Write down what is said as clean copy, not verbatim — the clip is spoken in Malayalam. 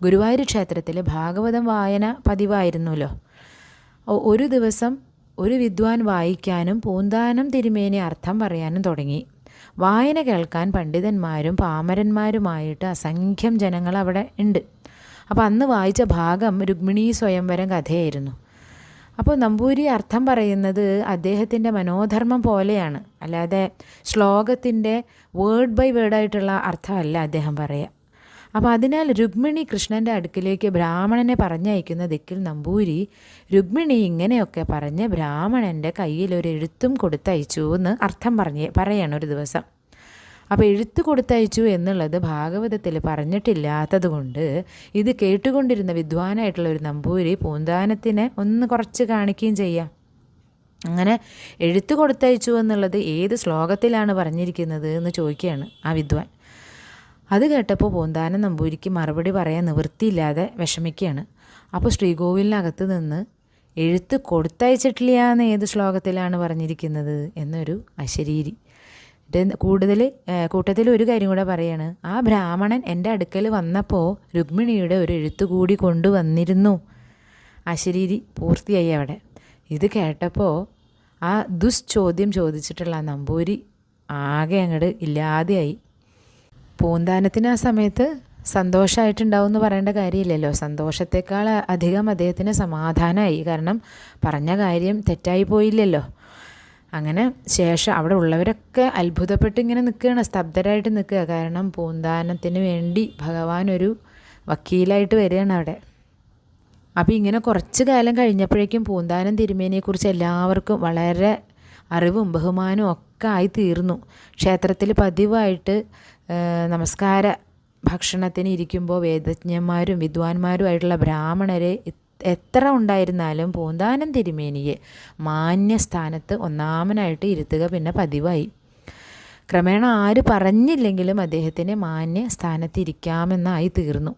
ഗുരുവായൂർ ക്ഷേത്രത്തിൽ ഭാഗവതം വായന പതിവായിരുന്നല്ലോ. ഒരു ദിവസം ഒരു വിദ്വാൻ വായിക്കാനും പൂന്താനം തിരുമേനി അർത്ഥം പറയാനും തുടങ്ങി. വായന കേൾക്കാൻ പണ്ഡിതന്മാരും പാമരന്മാരുമായിട്ട് അസംഖ്യം ജനങ്ങൾ അവിടെ ഉണ്ട്. അപ്പോൾ അന്ന് വായിച്ച ഭാഗം രുക്മിണീ സ്വയംവരം കഥയായിരുന്നു. അപ്പോൾ നമ്പൂരി അർത്ഥം പറയുന്നത് അദ്ദേഹത്തിൻ്റെ മനോധർമ്മം പോലെയാണ്, അല്ലാതെ ശ്ലോകത്തിൻ്റെ വേർഡ് ബൈ വേർഡായിട്ടുള്ള അർത്ഥമല്ല അദ്ദേഹം പറയുക. അപ്പോൾ അതിനാൽ രുക്മിണി കൃഷ്ണൻ്റെ അടുക്കിലേക്ക് ബ്രാഹ്മണനെ പറഞ്ഞയക്കുന്ന ദിക്കിൽ നമ്പൂരി രുക്മിണി ഇങ്ങനെയൊക്കെ പറഞ്ഞ് ബ്രാഹ്മണൻ്റെ കയ്യിൽ ഒരു എഴുത്തും കൊടുത്തയച്ചു എന്ന് അർത്ഥം പറയണം ഒരു ദിവസം. അപ്പോൾ എഴുത്ത് കൊടുത്തയച്ചു എന്നുള്ളത് ഭാഗവതത്തിൽ പറഞ്ഞിട്ടില്ലാത്തത് കൊണ്ട് ഇത് കേട്ടുകൊണ്ടിരുന്ന വിദ്വാനായിട്ടുള്ള ഒരു നമ്പൂരി പൂന്താനത്തിനെ ഒന്ന് കുറച്ച് കാണിക്കുകയും ചെയ്യാം. അങ്ങനെ എഴുത്ത് കൊടുത്തയച്ചു എന്നുള്ളത് ഏത് ശ്ലോകത്തിലാണ് പറഞ്ഞിരിക്കുന്നത് എന്ന് ചോദിക്കുകയാണ് ആ വിദ്വാൻ. അത് കേട്ടപ്പോൾ പൂന്താനം നമ്പൂരിക്ക് മറുപടി പറയാൻ നിവൃത്തിയില്ലാതെ വിഷമിക്കുകയാണ്. അപ്പോൾ ശ്രീകോവിലിനകത്ത് നിന്ന് എഴുത്ത് കൊടുത്തയച്ചിട്ടില്ല എന്ന് ഏത് ശ്ലോകത്തിലാണ് പറഞ്ഞിരിക്കുന്നത് എന്നൊരു അശരീരി. കൂട്ടത്തിൽ ഒരു കാര്യം കൂടെ പറയാണ്, ആ ബ്രാഹ്മണൻ എൻ്റെ അടുക്കൽ വന്നപ്പോൾ രുക്മിണിയുടെ ഒരു എഴുത്ത് കൂടി കൊണ്ടുവന്നിരുന്നു. അശരീരി പൂർത്തിയായി അവിടെ. ഇത് കേട്ടപ്പോൾ ആ ദുശ്ചോദ്യം ചോദിച്ചിട്ടുള്ള നമ്പൂരി ആകെ അങ്ങോട്ട് ഇല്ലാതെയായി. പൂന്താനത്തിന് ആ സമയത്ത് സന്തോഷമായിട്ടുണ്ടാവും എന്ന് പറയേണ്ട കാര്യമില്ലല്ലോ. സന്തോഷത്തെക്കാൾ അധികം അദ്ദേഹത്തിന് സമാധാനമായി. കാരണം പറഞ്ഞ കാര്യം തെറ്റായി പോയില്ലല്ലോ. അങ്ങനെ ശേഷം അവിടെ ഉള്ളവരൊക്കെ അത്ഭുതപ്പെട്ട് ഇങ്ങനെ നിൽക്കുകയാണ്, സ്തബ്ധരായിട്ട് നിൽക്കുക. കാരണം പൂന്താനത്തിന് വേണ്ടി ഭഗവാൻ ഒരു വക്കീലായിട്ട് വരികയാണ് അവിടെ. അപ്പോൾ ഇങ്ങനെ കുറച്ച് കാലം കഴിഞ്ഞപ്പോഴേക്കും പൂന്താനം തിരുമേനിയെക്കുറിച്ച് എല്ലാവർക്കും വളരെ അറിവും ബഹുമാനവും ഒക്കെ ആയി തീർന്നു. ക്ഷേത്രത്തിൽ പതിവായിട്ട് നമസ്കാര ഭക്ഷണത്തിന് ഇരിക്കുമ്പോൾ വേദജ്ഞന്മാരും വിദ്വാൻമാരുമായിട്ടുള്ള ബ്രാഹ്മണരെ എത്ര ഉണ്ടായിരുന്നാലും പൂന്താനം തിരുമേനിയെ മാന്യസ്ഥാനത്ത് ഒന്നാമനായിട്ട് ഇരുത്തുക പിന്നെ പതിവായി. ക്രമേണ ആര് പറഞ്ഞില്ലെങ്കിലും അദ്ദേഹത്തിന് മാന്യസ്ഥാനത്ത് ഇരിക്കാമെന്നായി തീർന്നു.